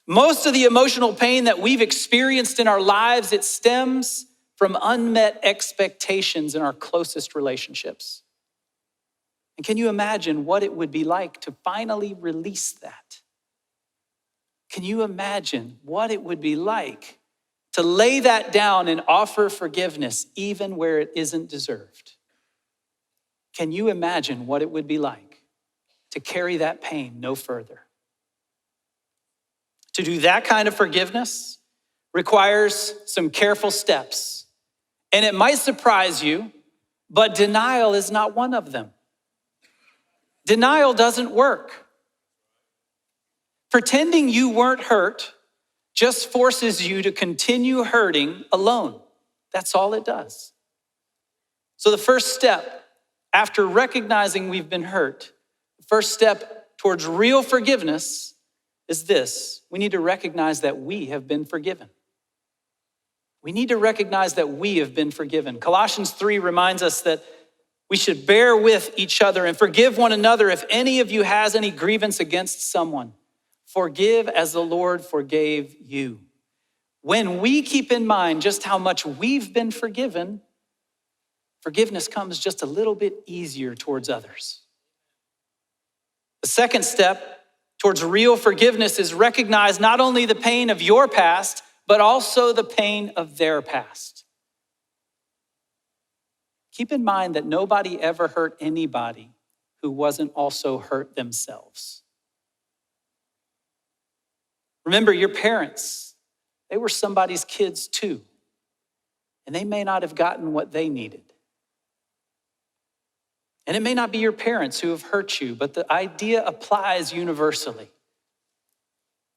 Most of the emotional pain that we've experienced in our lives, it stems from unmet expectations in our closest relationships. And can you imagine what it would be like to finally release that? Can you imagine what it would be like to lay that down and offer forgiveness even where it isn't deserved? Can you imagine what it would be like to carry that pain no further? To do that kind of forgiveness requires some careful steps. And it might surprise you, but denial is not one of them. Denial doesn't work. Pretending you weren't hurt just forces you to continue hurting alone. That's all it does. So the first step, after recognizing we've been hurt, the first step towards real forgiveness is this. We need to recognize that we have been forgiven. We need to recognize that we have been forgiven. Colossians 3 reminds us that we should bear with each other and forgive one another if any of you has any grievance against someone. Forgive as the Lord forgave you. When we keep in mind just how much we've been forgiven, forgiveness comes just a little bit easier towards others. The second step towards real forgiveness is recognize not only the pain of your past, but also the pain of their past. Keep in mind that nobody ever hurt anybody who wasn't also hurt themselves. Remember, your parents, they were somebody's kids too, and they may not have gotten what they needed. And it may not be your parents who have hurt you, but the idea applies universally.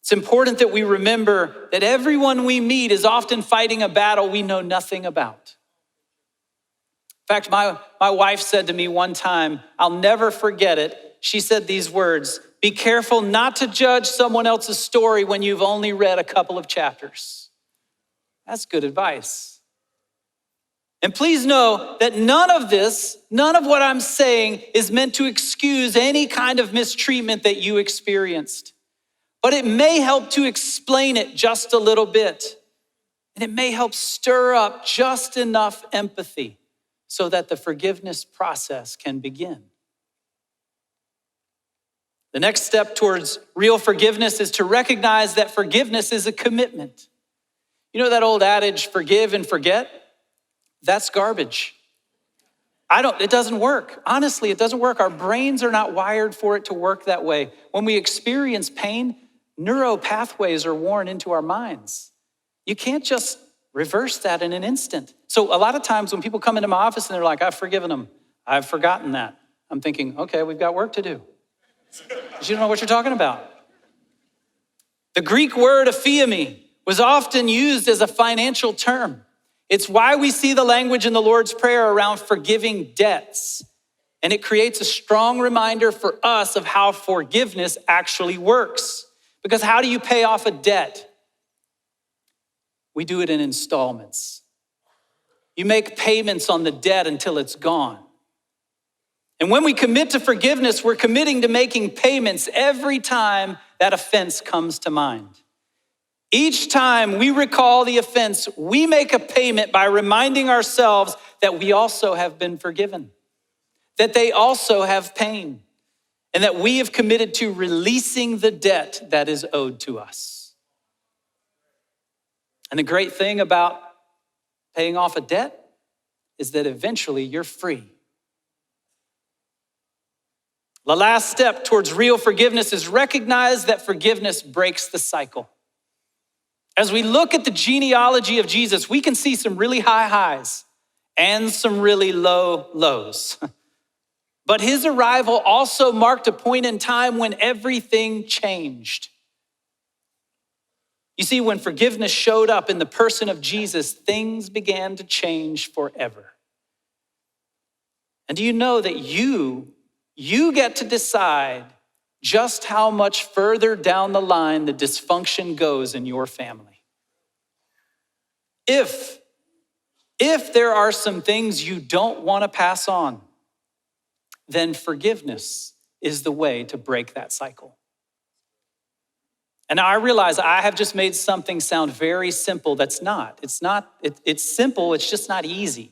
It's important that we remember that everyone we meet is often fighting a battle we know nothing about. In fact, my wife said to me one time, I'll never forget it. She said these words, "Be careful not to judge someone else's story when you've only read a couple of chapters." That's good advice. And please know that none of what I'm saying is meant to excuse any kind of mistreatment that you experienced. But it may help to explain it just a little bit. And it may help stir up just enough empathy so that the forgiveness process can begin. The next step towards real forgiveness is to recognize that forgiveness is a commitment. You know that old adage, forgive and forget? That's garbage. It doesn't work. Honestly, it doesn't work. Our brains are not wired for it to work that way. When we experience pain, neural pathways are worn into our minds. You can't just reverse that in an instant. So a lot of times when people come into my office and they're like, I've forgiven them, I've forgotten that. I'm thinking, okay, we've got work to do. Because you don't know what you're talking about. The Greek word aphiemi was often used as a financial term. It's why we see the language in the Lord's Prayer around forgiving debts. And it creates a strong reminder for us of how forgiveness actually works. Because how do you pay off a debt? We do it in installments. You make payments on the debt until it's gone. And when we commit to forgiveness, we're committing to making payments every time that offense comes to mind. Each time we recall the offense, we make a payment by reminding ourselves that we also have been forgiven, that they also have pain, and that we have committed to releasing the debt that is owed to us. And the great thing about paying off a debt is that eventually you're free. The last step towards real forgiveness is recognize that forgiveness breaks the cycle. As we look at the genealogy of Jesus, we can see some really high highs and some really low lows. But his arrival also marked a point in time when everything changed. You see, when forgiveness showed up in the person of Jesus, things began to change forever. And do you know that you get to decide just how much further down the line the dysfunction goes in your family? If there are some things you don't want to pass on, then forgiveness is the way to break that cycle. And now I realize I have just made something sound very simple that's not. It's simple, it's just not easy.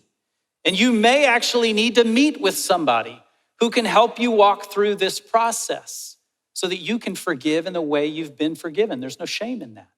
And you may actually need to meet with somebody who can help you walk through this process so that you can forgive in the way you've been forgiven. There's no shame in that.